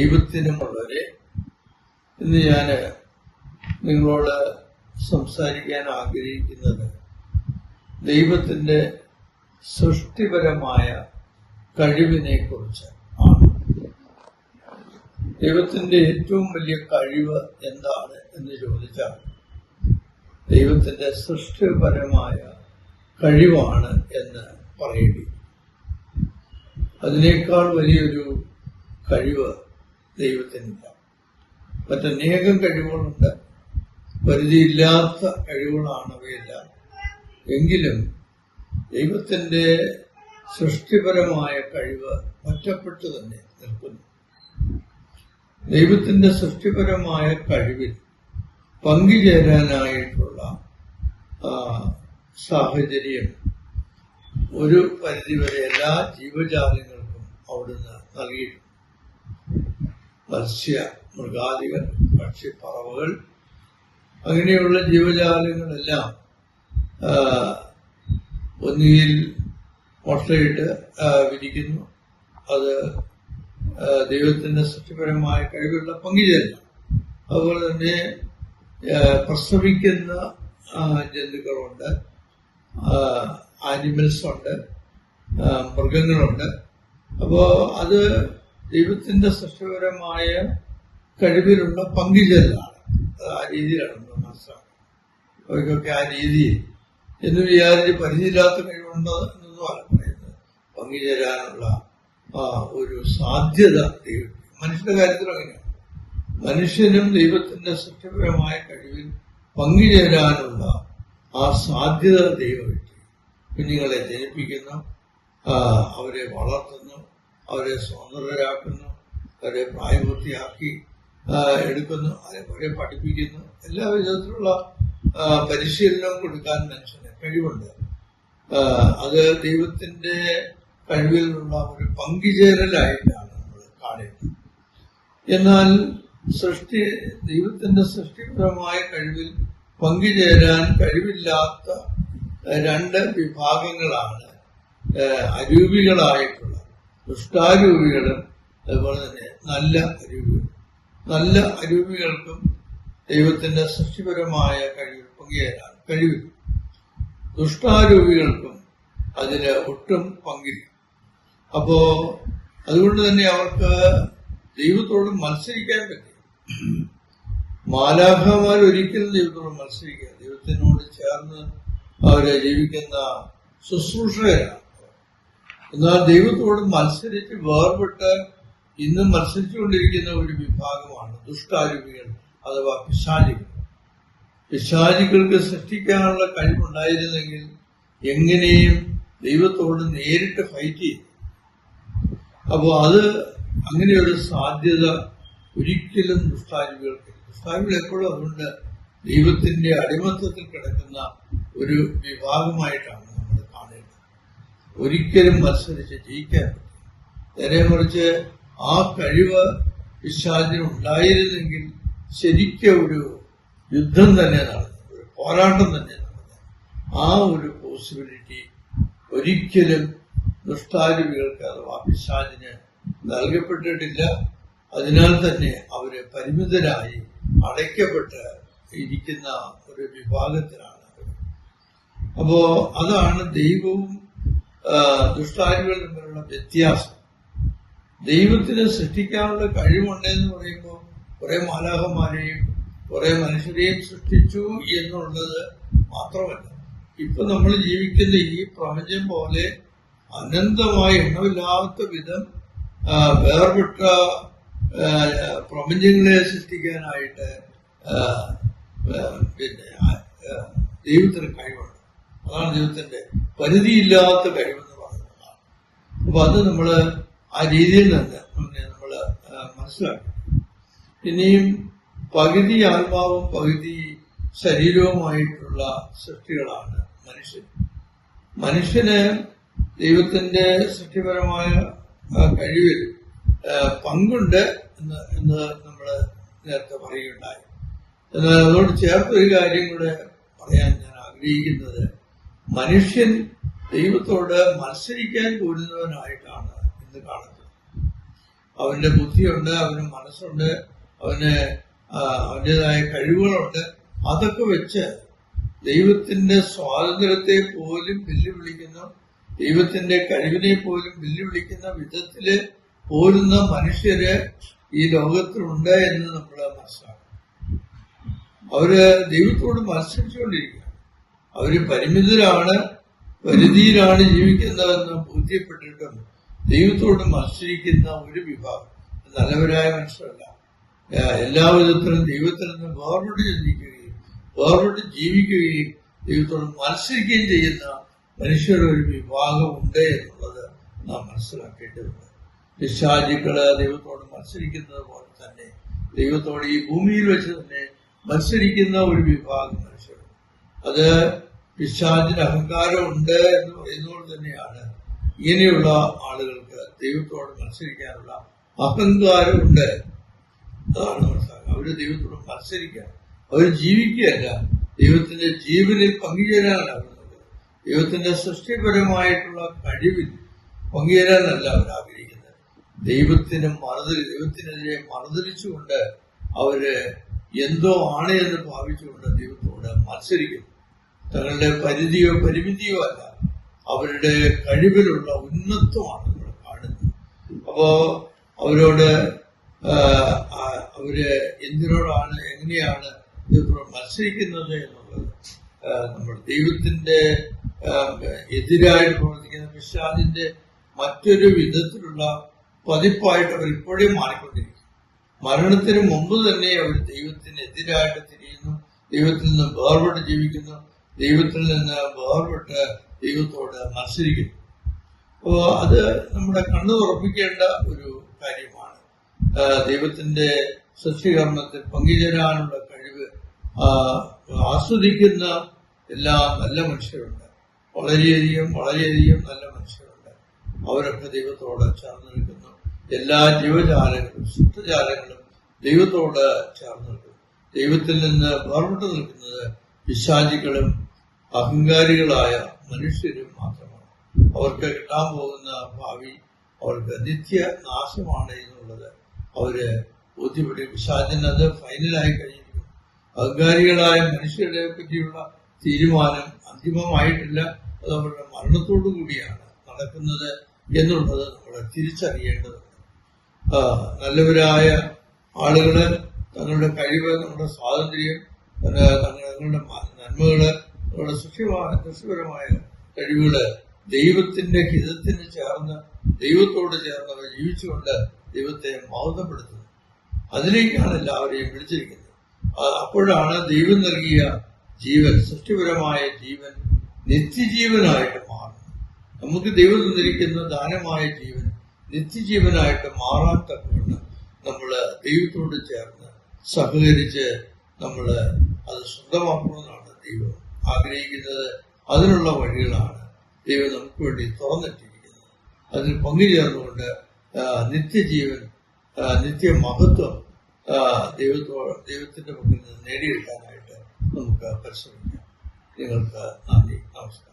ദൈവത്തിനും വളരെ ഇന്ന് ഞാൻ നിങ്ങളോട് സംസാരിക്കാൻ ആഗ്രഹിക്കുന്നത് ദൈവത്തിന്റെ സൃഷ്ടിപരമായ കഴിവിനെ കുറിച്ച് ആണ്. ദൈവത്തിന്റെ ഏറ്റവും വലിയ കഴിവ് എന്താണ് എന്ന് ചോദിച്ചാൽ ദൈവത്തിന്റെ സൃഷ്ടിപരമായ കഴിവാണ് എന്ന് പറയേണ്ടി. അതിനേക്കാൾ വലിയൊരു കഴിവ് ദൈവത്തിനില്ല. മറ്റനേകം കഴിവുകളുണ്ട്, പരിധിയില്ലാത്ത കഴിവുകളാണ് അവയെല്ലാം. എങ്കിലും ദൈവത്തിന്റെ സൃഷ്ടിപരമായ കഴിവ് ഒറ്റപ്പെട്ടു തന്നെ നിൽക്കുന്നു. ദൈവത്തിന്റെ സൃഷ്ടിപരമായ കഴിവിൽ പങ്കുചേരാനായിട്ടുള്ള സാഹചര്യം ഒരു പരിധിവരെ എല്ലാ ജീവജാലങ്ങൾക്കും അവിടുന്ന് നൽകിയിട്ടുണ്ട്. മത്സ്യ മൃഗാദികൾ, പക്ഷിപ്പറവകൾ, അങ്ങനെയുള്ള ജീവജാലങ്ങളെല്ലാം ഒന്നുകിൽ മുട്ടയിട്ട് വിരിക്കുന്നു. അത് ദൈവത്തിന്റെ സൃഷ്ടിപരമായ കഴിവുള്ള പങ്കുചേരലാണ്. അതുപോലെ തന്നെ പ്രസവിക്കുന്ന ജന്തുക്കളുണ്ട്, ആനിമൽസ് ഉണ്ട്, മൃഗങ്ങളുണ്ട്. അപ്പോ അത് ദൈവത്തിന്റെ സൃഷ്ടിപരമായ കഴിവിലുള്ള പങ്കുചേരലാണ്. ആ രീതിയിലാണ് നമ്മൾ മനസ്സിലാക്കുന്നത്. അവർക്കൊക്കെ ആ രീതിയിൽ എന്ന് വിചാരിച്ച് പരിധിയില്ലാത്ത കഴിവുണ്ടോ എന്നൊന്നും ആണ് പറയുന്നത്. പങ്കുചേരാനുള്ള ഒരു സാധ്യത ദൈവം. മനുഷ്യന്റെ കാര്യത്തിലും അങ്ങനെയാണ്. മനുഷ്യനും ദൈവത്തിന്റെ സൃഷ്ടിപരമായ കഴിവിൽ പങ്കുചേരാനുള്ള ആ സാധ്യത ദൈവം കിട്ടി. കുഞ്ഞുങ്ങളെ ജനിപ്പിക്കുന്നു, അവരെ വളർത്തുന്നു, അവരെ സ്വതന്ത്രരാക്കുന്നു, അവരെ പ്രായപൂർത്തിയാക്കി എടുക്കുന്നു, അവരെ പഠിപ്പിക്കുന്നു. എല്ലാ വിധത്തിലുള്ള പരിശീലനം കൊടുക്കാൻ മനുഷ്യന് കഴിവുണ്ട്. അത് ദൈവത്തിന്റെ കഴിവിലുള്ള ഒരു പങ്കുചേരലായിട്ടാണ് നമ്മൾ കാണുന്നത്. എന്നാൽ ദൈവത്തിന്റെ സൃഷ്ടിപരമായ കഴിവിൽ പങ്കുചേരാൻ കഴിവില്ലാത്ത രണ്ട് വിഭാഗങ്ങളാണ് അരൂപികളായിട്ടുള്ള ദുഷ്ടാരൂപികളും അതുപോലെ തന്നെ നല്ല അരൂപികളും. നല്ല അരൂപികൾക്കും ദൈവത്തിന്റെ സൃഷ്ടിപരമായ കഴിവിൽ പങ്കുചേരാൻ കഴിവില്ല. ദുഷ്ടാരൂപികൾക്കും അതിന് ഒട്ടും പങ്കില്ല. അപ്പോ അതുകൊണ്ട് തന്നെ അവർക്ക് ദൈവത്തോട് മത്സരിക്കാൻ പറ്റും. മാലാഖമാർ ഒരിക്കലും ദൈവത്തോട് മത്സരിക്കുക. ദൈവത്തിനോട് ചേർന്ന് അവരെ ജീവിക്കുന്ന ശുശ്രൂഷകരാണ്. എന്നാൽ ദൈവത്തോട് മത്സരിച്ച് വേർപെട്ട് ഇന്നും മത്സരിച്ചുകൊണ്ടിരിക്കുന്ന ഒരു വിഭാഗമാണ് ദുഷ്ടാരൂപികൾ അഥവാ പിശാചികൾ. പിശാചികൾക്ക് സൃഷ്ടിക്കാനുള്ള കഴിവുണ്ടായിരുന്നെങ്കിൽ എങ്ങനെയും ദൈവത്തോട് നേരിട്ട് ഫൈറ്റ് ചെയ്യും. അപ്പോൾ അത് അങ്ങനെയൊരു സാധ്യത ഒരിക്കലും ദുഷ്ടാരൂപികൾക്ക്. ദുഷ്ടാരൂപികൾ എപ്പോഴും അതുകൊണ്ട് ദൈവത്തിന്റെ അടിമത്തത്തിൽ കിടക്കുന്ന ഒരു വിഭാഗമായിട്ടാണ് നമ്മൾ കാണേണ്ടത്. ഒരിക്കലും മത്സരിച്ച് ജയിക്കാൻ പറ്റും. നേരെ മറിച്ച് ആ കഴിവ് പിശാചിന് ഉണ്ടായിരുന്നെങ്കിൽ ശരിക്കും ഒരു യുദ്ധം തന്നെ നടന്നു, ഒരു പോരാട്ടം തന്നെ നടന്നു. ആ ഒരു പോസിബിലിറ്റി ഒരിക്കലും ദുഷ്ടാരൂപികൾക്ക് അഥവാ പിശാചിന് നൽകപ്പെട്ടിട്ടില്ല. അതിനാൽ തന്നെ അവര് പരിമിതരായി അടയ്ക്കപ്പെട്ട് ഇരിക്കുന്ന ഒരു വിഭാഗത്തിലാണ് അവർ. അപ്പോ അതാണ് ദൈവവും ദുഷ്ടാരൂപികളും തമ്മിലുള്ള വ്യത്യാസം. ദൈവത്തിന് സൃഷ്ടിക്കാനുള്ള കഴിവുണ്ടെന്ന് പറയുമ്പോൾ കുറെ മാലാഖമാരെയും കുറെ മനുഷ്യരെയും സൃഷ്ടിച്ചു എന്നുള്ളത് മാത്രമല്ല, ഇപ്പൊ നമ്മൾ ജീവിക്കുന്ന ഈ പ്രപഞ്ചം പോലെ അനന്തമായ എണ്ണമില്ലാത്ത വിധം വേർപെട്ട പ്രപഞ്ചങ്ങളെ സൃഷ്ടിക്കാനായിട്ട് ദൈവത്തിന് കഴിവുണ്ട്. അതാണ് ദൈവത്തിന്റെ പരിധിയില്ലാത്ത കഴിവെന്ന് പറയുന്നതാണ്. അപ്പൊ അത് നമ്മള് ആ രീതിയിൽ നിന്ന് നമ്മൾ മനസ്സിലാക്കി. ഇനിയും പകുതി ആത്മാവും പകുതി ശരീരവുമായിട്ടുള്ള സൃഷ്ടികളാണ് മനുഷ്യൻ. മനുഷ്യന് ദൈവത്തിന്റെ സൃഷ്ടിപരമായ കഴിവിൽ പങ്കുണ്ട് എന്ന് നമ്മൾ നേരത്തെ പറയുകയുണ്ടായി. എന്നാൽ അതോട് ചേർത്തൊരു കാര്യം കൂടെ പറയാൻ ഞാൻ ആഗ്രഹിക്കുന്നത്, മനുഷ്യൻ ദൈവത്തോട് മത്സരിക്കാൻ പോരുന്നവനായിട്ടാണ് ഇന്ന് കാണുന്നത്. അവന്റെ ബുദ്ധിയുണ്ട്, അവന് മനസ്സുണ്ട്, അവന് അവൻ്റെതായ കഴിവുകളുണ്ട്. അതൊക്കെ വെച്ച് ദൈവത്തിന്റെ സ്വാതന്ത്ര്യത്തെ പോലും വെല്ലുവിളിക്കുന്ന, ദൈവത്തിന്റെ കഴിവിനെ പോലും വെല്ലുവിളിക്കുന്ന വിധത്തില് പോരുന്ന മനുഷ്യര് ഈ ലോകത്തിലുണ്ട് എന്ന് നമ്മൾ മനസ്സിലാക്കണം. അവര് ദൈവത്തോട് മത്സരിച്ചുകൊണ്ടിരിക്കുക. അവര് പരിധിയിലാണ് ജീവിക്കുന്നതെന്ന് ബോധ്യപ്പെട്ടിട്ടും ദൈവത്തോട് മത്സരിക്കുന്ന ഒരു വിഭാഗം നല്ലവരായ മനുഷ്യരല്ല. എല്ലാ വിധത്തിലും ദൈവത്തിൽ നിന്ന് വേർപെട്ട് ചിന്തിക്കുകയും വേർപെട്ട് ജീവിക്കുകയും ദൈവത്തോട് മത്സരിക്കുകയും ചെയ്യുന്ന മനുഷ്യരുടെ ഒരു വിഭാഗം ഉണ്ട് എന്നുള്ളത് നാം മനസ്സിലാക്കേണ്ടതുണ്ട്. പിശാചുക്കള് ദൈവത്തോട് മത്സരിക്കുന്നത് പോലെ തന്നെ ദൈവത്തോട് ഈ ഭൂമിയിൽ വെച്ച് തന്നെ മത്സരിക്കുന്ന ഒരു വിഭാഗം മനുഷ്യരുണ്ട്. അത് പിശാചിന് അഹങ്കാരം ഉണ്ട് എന്ന് പറയുന്നത് തന്നെയാണ് ഇങ്ങനെയുള്ള ആളുകൾക്ക് ദൈവത്തോട് മത്സരിക്കാനുള്ള അഹങ്കാരമുണ്ട്. അതാണ് മനസ്സിലാക്കുക. അവര് ദൈവത്തോട് മത്സരിക്കാൻ, അവർ ജീവിക്കുകയല്ല, ദൈവത്തിന്റെ ജീവനിൽ പങ്കുചേരാനാണ് അവർ നോക്കുന്നത്. ദൈവത്തിന്റെ സൃഷ്ടിപരമായിട്ടുള്ള കഴിവിൽ പങ്കുചേരാനല്ല അവർ ആഗ്രഹിക്കുന്നത്. ദൈവത്തിനെതിരെ മറുതലിച്ചുകൊണ്ട് അവര് എന്തോ ആണ് എന്ന് ഭാവിച്ചുകൊണ്ട് ദൈവത്തോട് മത്സരിക്കുന്നു. തങ്ങളുടെ പരിമിതിയോ അല്ല, അവരുടെ കഴിവിലുള്ള ഉന്നതമാണ് നമ്മൾ കാണുന്നത്. അപ്പോ അവരോട് അവര് എങ്ങനെയാണ് ദൈവത്തോട് മത്സരിക്കുന്നത് എന്നുള്ളത് നമ്മൾ ദൈവത്തിന്റെ എതിരായിട്ട് പ്രവർത്തിക്കുന്ന പിശാചിന്റെ മറ്റൊരു വിധത്തിലുള്ള പതിപ്പായിട്ട് അവർ ഇപ്പോഴേ മാറിക്കൊണ്ടിരിക്കും. മരണത്തിന് മുമ്പ് തന്നെ അവർ ദൈവത്തിനെതിരായിട്ട് തിരിയുന്നു, ദൈവത്തിൽ നിന്ന് വേർപെട്ട് ജീവിക്കുന്നു, ദൈവത്തിൽ നിന്ന് വേർപെട്ട് ദൈവത്തോട് മത്സരിക്കുന്നു. അപ്പോ അത് നമ്മുടെ കണ്ണു തുറപ്പിക്കേണ്ട ഒരു കാര്യമാണ്. ദൈവത്തിന്റെ സൃഷ്ടികർമ്മത്തിൽ പങ്കുചേരാനുള്ള കഴിവ് ആസ്വദിക്കുന്ന എല്ലാ നല്ല മനുഷ്യരുണ്ട്. വളരെയധികം നല്ല മനുഷ്യരുണ്ട്. അവരൊക്കെ ദൈവത്തോട് ചേർന്ന് നിൽക്കുന്നു. എല്ലാ ജീവജാലങ്ങളും സൃഷ്ടജാലങ്ങളും ദൈവത്തോട് ചേർന്ന് നിൽക്കുന്നു. ദൈവത്തിൽ നിന്ന് വേർപെട്ട് നിൽക്കുന്നത് പിശാചികളും അഹങ്കാരികളായ മനുഷ്യരും മാത്രമാണ്. അവർക്ക് കിട്ടാൻ പോകുന്ന ഭാവി അവർക്ക് നിത്യനാശമാണ് എന്നുള്ളത് അവര് ബോധ്യപ്പെട്ടി. പിശാചിന് അത് ഫൈനലായി കഴിഞ്ഞിരിക്കുന്നു. അഹങ്കാരികളായ മനുഷ്യരെ പറ്റിയുള്ള തീരുമാനം അന്തിമമായിട്ടില്ല. അത് അവരുടെ മരണത്തോടു കൂടിയാണ് നടക്കുന്നത് എന്നുള്ളത് നമ്മൾ തിരിച്ചറിയേണ്ടതുണ്ട്. നല്ലവരായ ആളുകള് തങ്ങളുടെ കഴിവ്, നമ്മുടെ സ്വാതന്ത്ര്യം, തങ്ങളുടെ നന്മകള്, തങ്ങളുടെ സൃഷ്ടിപരമായ കഴിവുകള് ദൈവത്തിന്റെ ഹിതത്തിന് ചേർന്ന്, ദൈവത്തോട് ചേർന്ന് അവർ ജീവിച്ചുകൊണ്ട് ദൈവത്തെ മഹത്വപ്പെടുത്തുന്നത്. അതിലേക്കാണ് എല്ലാവരെയും വിളിച്ചിരിക്കുന്നത്. അപ്പോഴാണ് ദൈവം നൽകിയ ജീവൻ, സൃഷ്ടിപരമായ ജീവൻ നിത്യജീവനായിട്ട് മാറുന്നത്. നമുക്ക് ദൈവം തന്നിരിക്കുന്ന ദാനമായ ജീവൻ നിത്യജീവനായിട്ട് മാറാൻ തക്കവണ്ണം നമ്മള് ദൈവത്തോട് ചേർന്ന് സഹകരിച്ച് നമ്മള് അത് സ്വന്തമാക്കണമെന്നാണ് ദൈവം ആഗ്രഹിക്കുന്നത്. അതിനുള്ള വഴികളാണ് ദൈവം നമുക്ക് വേണ്ടി തുറന്നിട്ടിരിക്കുന്നത്. അതിൽ പങ്കുചേർന്നുകൊണ്ട് നിത്യജീവൻ, നിത്യമഹത്വം ദൈവത്തിന്റെ പക്കൽ നിന്ന് നേടിയെടുക്കാനായിട്ട് നമുക്ക് പരിശ്രമിക്കാം. നിങ്ങൾക്ക് നന്ദി, നമസ്കാരം.